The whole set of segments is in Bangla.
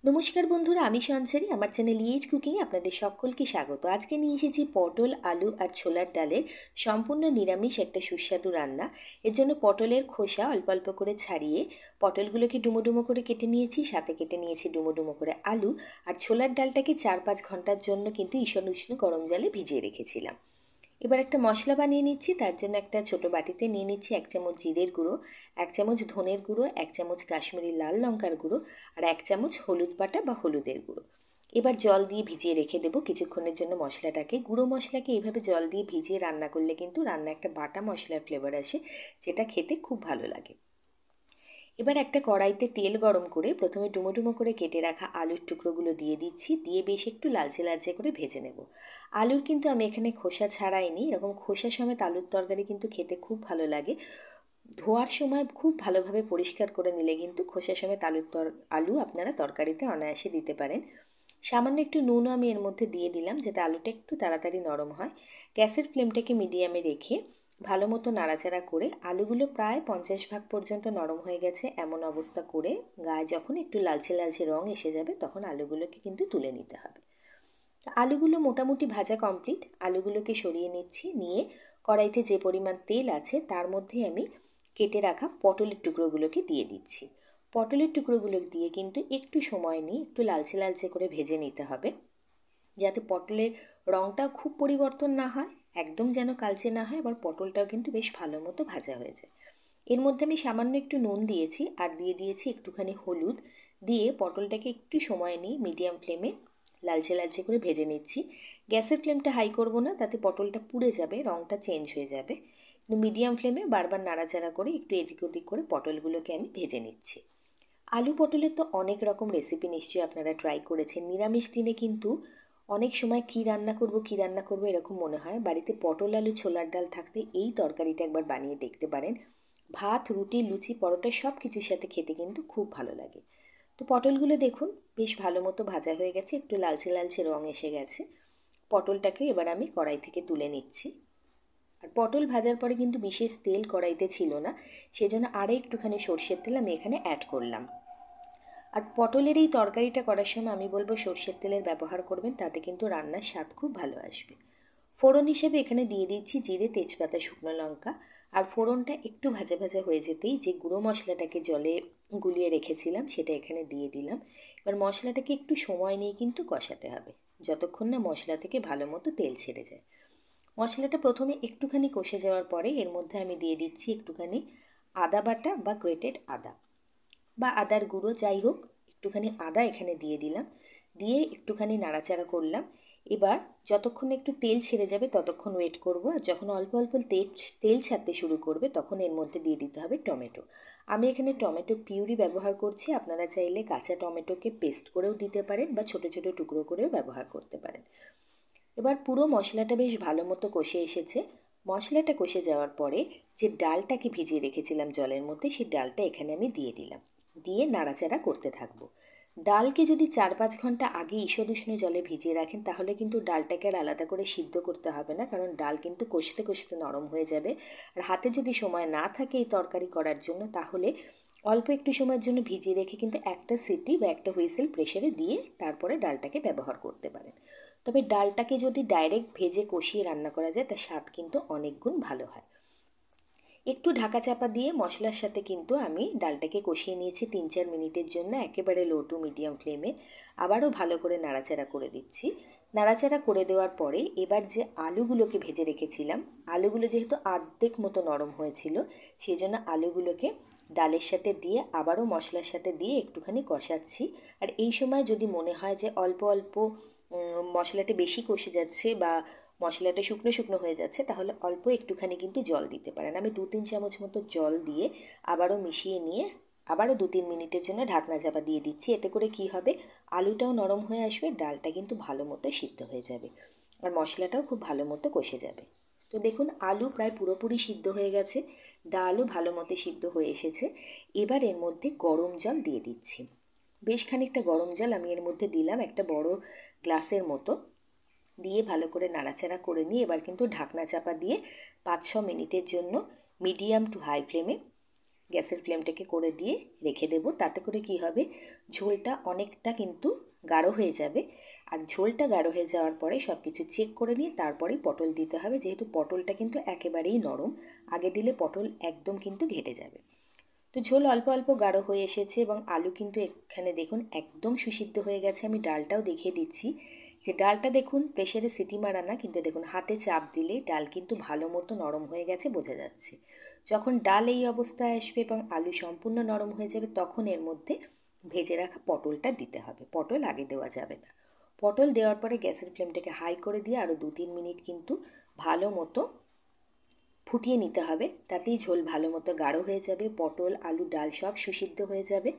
নমস্কার বন্ধুরা, আমি সঞ্চারী। আমার চ্যানেল ইএজ কুকিংয়ে আপনাদের সকলকে স্বাগত। আজকে নিয়ে এসেছি পটল, আলু আর ছোলার ডালের সম্পূর্ণ নিরামিষ একটা সুস্বাদু রান্না। এর জন্য পটলের খোসা অল্প অল্প করে ছাড়িয়ে পটলগুলোকে ডুমো ডুমো করে কেটে নিয়েছি, সাথে কেটে নিয়েছি ডুমো ডুমো করে আলু। আর ছোলার ডালটাকে 4-5 ঘন্টার জন্য কিন্তু ঈষৎ উষ্ণ গরম জলে ভিজিয়ে রেখেছিলাম। এবার একটা মশলা বানিয়ে নিচ্ছি। তার জন্য একটা ছোট বাটিতে নিয়ে নিচ্ছি 1 চামচ জিরের গুঁড়ো, 1 চামচ ধনের গুঁড়ো, 1 চামচ কাশ্মীরি লাল লঙ্কার গুঁড়ো আর 1 চামচ হলুদ বাটা বা হলুদের গুঁড়ো। এবার জল দিয়ে ভিজিয়ে রেখে দেবো কিছুক্ষণের জন্য মশলাটাকে। গুঁড়ো মশলাকে এইভাবে জল দিয়ে ভিজিয়ে রান্না করলে কিন্তু রান্না একটা বাটা মশলার ফ্লেভার আসে, যেটা খেতে খুব ভালো লাগে। এবার একটা কড়াইতে তেল গরম করে প্রথমে ডুমো ডুমো করে কেটে রাখা আলুর টুকরোগুলো দিয়ে দিচ্ছি, দিয়ে বেশ একটু লালচে লালচে করে ভেজে নেব। আলুর কিন্তু আমি এখানে খোসা ছাড়াইনি, এরকম খোসা সমেত আলুর তরকারি কিন্তু খেতে খুব ভালো লাগে। ধোয়ার সময় খুব ভালোভাবে পরিষ্কার করে নিলে কিন্তু খোসা সমেত আলু আপনারা তরকারিতে অনায়াসে দিতে পারেন। সামান্য একটু নুনও আমি এর মধ্যে দিয়ে দিলাম, যাতে আলুটা একটু তাড়াতাড়ি নরম হয়। গ্যাসের ফ্লেমটাকে মিডিয়ামে রেখে ভালো মতো নাড়াচাড়া করে আলুগুলো প্রায় 50% পর্যন্ত নরম হয়ে গেছে এমন অবস্থা করে গায়ে যখন একটু লালচে লালচে রং এসে যাবে তখন আলুগুলোকে কিন্তু তুলে নিতে হবে। আলুগুলো মোটামুটি ভাজা কমপ্লিট। আলুগুলোকে সরিয়ে নিচ্ছি, নিয়ে কড়াইতে যে পরিমাণ তেল আছে তার মধ্যে আমি কেটে রাখা পটলের টুকরোগুলোকে দিয়ে দিচ্ছি। পটলের টুকরোগুলো দিয়ে কিন্তু একটু সময় নিয়ে একটু লালচে লালচে করে ভেজে নিতে হবে, যাতে পটলের রঙটা খুব পরিবর্তন না হয়, একদম যেন কালচে না হয়, আবার পটলটাও কিন্তু বেশ ভালো মতো ভাজা হয়ে যায়। এর মধ্যে আমি সামান্য একটু নুন দিয়েছি আর দিয়ে দিয়েছি একটুখানি হলুদ। দিয়ে পটলটাকে একটু সময় নিয়ে মিডিয়াম ফ্লেমে লালচে লালচে করে ভেজে নিচ্ছি। গ্যাসের ফ্লেমটা হাই করব না, তাতে পটলটা পুড়ে যাবে, রঙটা চেঞ্জ হয়ে যাবে। কিন্তু মিডিয়াম ফ্লেমে বারবার নাড়াচাড়া করে একটু এদিক ওদিক করে পটলগুলোকে আমি ভেজে নিচ্ছি। আলু পটলের তো অনেক রকম রেসিপি নিশ্চয়ই আপনারা ট্রাই করেছেন। নিরামিষ দিনে কিন্তু অনেক সময় কী রান্না করবো এরকম মনে হয়। বাড়িতে পটল আলু ছোলার ডাল থাকলে এই তরকারিটা একবার বানিয়ে দেখতে পারেন। ভাত, রুটি, লুচি, পরোটা সব কিছুর সাথে খেতে কিন্তু খুব ভালো লাগে। তো পটলগুলো দেখুন বেশ ভালো মতো ভাজা হয়ে গেছে, একটু লালচে লালচে রং এসে গেছে। পটলটাকে এবার আমি কড়াই থেকে তুলে নিচ্ছি। আর পটল ভাজার পরে কিন্তু বিশেষ তেল কড়াইতে ছিল না, সেজন্য আরও একটুখানি সর্ষের তেল আমি এখানে অ্যাড করলাম। আর পটলের এই তরকারিটা করার সময় আমি বলবো সর্ষের তেলের ব্যবহার করবেন, তাতে কিন্তু রান্নার স্বাদ খুব ভালো আসবে। ফোড়ন হিসেবে এখানে দিয়ে দিচ্ছি জিরে, তেজপাতা, শুকনো লঙ্কা। আর ফোড়নটা একটু ভাজা ভাজা হয়ে যেতেই যে গুঁড়ো মশলাটাকে জলে গুলিয়ে রেখেছিলাম সেটা এখানে দিয়ে দিলাম। এবার মশলাটাকে একটু সময় নিয়ে কিন্তু কষাতে হবে, যতক্ষণ না মশলা থেকে ভালো মতো তেল ছেড়ে যায়। মশলাটা প্রথমে একটুখানি কষে যাওয়ার পরে এর মধ্যে আমি দিয়ে দিচ্ছি একটুখানি আদা বাটা বা গ্রেটেড আদা বা আদার গুঁড়ো, যাই হোক একটুখানি আদা এখানে দিয়ে দিলাম। দিয়ে একটুখানি নাড়াচাড়া করলাম। এবার যতক্ষণ একটু তেল ছেড়ে যাবে ততক্ষণ ওয়েট করব। আর যখন অল্প অল্প তেল ছাড়তে শুরু করবে তখন এর মধ্যে দিয়ে দিতে হবে টমেটো। আমি এখানে টমেটো পিউরি ব্যবহার করছি, আপনারা চাইলে কাঁচা টমেটোকে পেস্ট করেও দিতে পারেন বা ছোটো ছোটো টুকরো করেও ব্যবহার করতে পারেন। এবার পুরো মশলাটা বেশ ভালো মতো কষে এসেছে। মশলাটা কষে যাওয়ার পরে যে ডালটাকে ভিজিয়ে রেখেছিলাম জলের মধ্যে, সেই ডালটা এখানে আমি দিয়ে দিলাম। দিয়ে নাড়াচাড়া করতে থাকবো। ডালকে যদি 4-5 ঘন্টা আগে ঈষৎ উষ্ণ জলে ভিজিয়ে রাখেন তাহলে কিন্তু ডালটাকে আর আলাদা করে সিদ্ধ করতে হবে না, কারণ ডাল কিন্তু কষতে কষতে নরম হয়ে যাবে। আর হাতে যদি সময় না থাকে এই তরকারি করার জন্য, তাহলে অল্প একটু সময়ের জন্য ভিজিয়ে রেখে কিন্তু একটা সিটি বা একটা হুইসেল প্রেসারে দিয়ে তারপরে ডালটাকে ব্যবহার করতে পারেন। তবে ডালটাকে যদি ডাইরেক্ট ভেজে কষিয়ে রান্না করা যায় তার স্বাদ কিন্তু অনেক গুণ ভালো হয়। একটু ঢাকা চাপা দিয়ে মশলার সাথে কিন্তু আমি ডালটাকে কষিয়ে নিয়েছি 3-4 মিনিটের জন্য, একেবারে লো টু মিডিয়াম ফ্লেমে। আবারও ভালো করে নাড়াচাড়া করে দিচ্ছি। নাড়াচাড়া করে দেওয়ার পরে এবার যে আলুগুলোকে ভেজে রেখেছিলাম, আলুগুলো যেহেতু অর্ধেক মতো নরম হয়েছিল, সেই জন্য আলুগুলোকে ডালের সাথে দিয়ে আবারও মশলার সাথে দিয়ে একটুখানি কষাচ্ছি। আর এই সময় যদি মনে হয় যে অল্প অল্প মশলাটা বেশি কষে যাচ্ছে বা মশলাটা শুকনো শুকনো হয়ে যাচ্ছে, তাহলে অল্প একটুখানি কিন্তু জল দিতে পারেন। আমি 2-3 চামচ মতো জল দিয়ে আবারও মিশিয়ে নিয়ে আবারও 2-3 মিনিটের জন্য ঢাকনা চাপা দিয়ে দিচ্ছি। এতে করে কি হবে, আলুটাও নরম হয়ে আসবে, ডালটা কিন্তু ভালো মতো সিদ্ধ হয়ে যাবে আর মশলাটাও খুব ভালো মতো কষে যাবে। তো দেখুন আলু প্রায় পুরোপুরি সিদ্ধ হয়ে গেছে, ডালও ভালো মতো সিদ্ধ হয়ে এসেছে। এবার এর মধ্যে গরম জল দিয়ে দিচ্ছি। বেশ খানিকটা গরম জল আমি এর মধ্যে দিলাম, একটা বড় গ্লাসের মতো। দিয়ে ভালো করে নাড়াচাড়া করে নিয়ে এবার কিন্তু ঢাকনা চাপা দিয়ে 5-6 মিনিটের জন্য মিডিয়াম টু হাই ফ্লেমে গ্যাসের ফ্লেমটাকে করে দিয়ে রেখে দেব। তাতে করে কি হবে, ঝোলটা অনেকটা কিন্তু গাঢ় হয়ে যাবে। আর ঝোলটা গাঢ় হয়ে যাওয়ার পরে সব কিছু চেক করে নিয়ে তারপরেই পটল দিতে হবে, যেহেতু পটলটা কিন্তু একেবারেই নরম, আগে দিলে পটল একদম কিন্তু ঘেটে যাবে। তো ঝোল অল্প অল্প গাঢ় হয়ে এসেছে এবং আলু কিন্তু এখানে দেখুন একদম সুসিদ্ধ হয়ে গেছে। আমি ডালটাও দেখিয়ে দিচ্ছি যে ডালটা দেখুন প্রেসারে সিটি মারা না, কিন্তু দেখুন হাতে চাপ দিলেই ডাল কিন্তু ভালো মতো নরম হয়ে গেছে বোঝা যাচ্ছে। যখন ডাল এই অবস্থায় আসবে এবং আলু সম্পূর্ণ নরম হয়ে যাবে তখন এর মধ্যে ভেজে রাখা পটলটা দিতে হবে। পটল আগে দেওয়া যাবে না। পটল দেওয়ার পরে গ্যাসের ফ্লেমটাকে হাই করে দিয়ে আরও 2-3 মিনিট কিন্তু ভালো মতো ফুটিয়ে নিতে হবে। তাতেই ঝোল ভালো মতো গাঢ় হয়ে যাবে, পটল আলু ডাল সব সুসিদ্ধ হয়ে যাবে।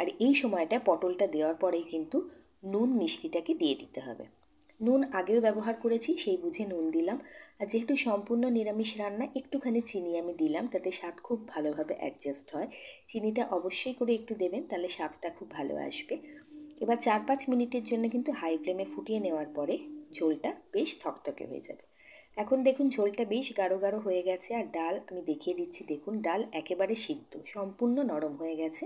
আর এই সময়টা পটলটা দেওয়ার পরেই কিন্তু নুন মিষ্টিটাকে দিয়ে দিতে হবে। নুন আগেও ব্যবহার করেছি, সেই বুঝে নুন দিলাম। আর যেহেতু সম্পূর্ণ নিরামিষ রান্না, একটুখানি চিনি আমি দিলাম, তাতে স্বাদ খুব ভালোভাবে অ্যাডজাস্ট হয়। চিনিটা অবশ্যই করে একটু দেবেন, তাহলে স্বাদটা খুব ভালো আসবে। এবার 4-5 মিনিটের জন্য কিন্তু হাই ফ্লেমে ফুটিয়ে নেওয়ার পরে ঝোলটা বেশ থকথকে হয়ে যাবে। এখন দেখুন ঝোলটা বেশ গাঢ় গাঢ় হয়ে গেছে। আর ডাল আমি দেখিয়ে দিচ্ছি, দেখুন ডাল একেবারে সিদ্ধ, সম্পূর্ণ নরম হয়ে গেছে।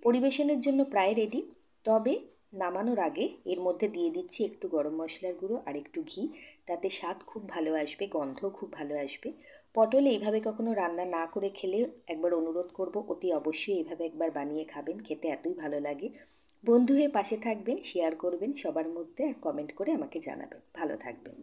পরিবেশনের জন্য প্রায় রেডি। তবে নামানোর আগে এর মধ্যে দিয়ে দিচ্ছি একটু গরম মশলার গুঁড়ো আর একটু ঘি, তাতে স্বাদ খুব ভালো আসবে, গন্ধও খুব ভালো আসবে। পটল এইভাবে কখনো রান্না না করে খেলে একবার অনুরোধ করব, অতি অবশ্যই এইভাবে একবার বানিয়ে খাবেন, খেতে এতই ভালো লাগে। বন্ধু হয়ে পাশে থাকবেন, শেয়ার করবেন সবার মধ্যে, আর কমেন্ট করে আমাকে জানাবেন। ভালো থাকবেন।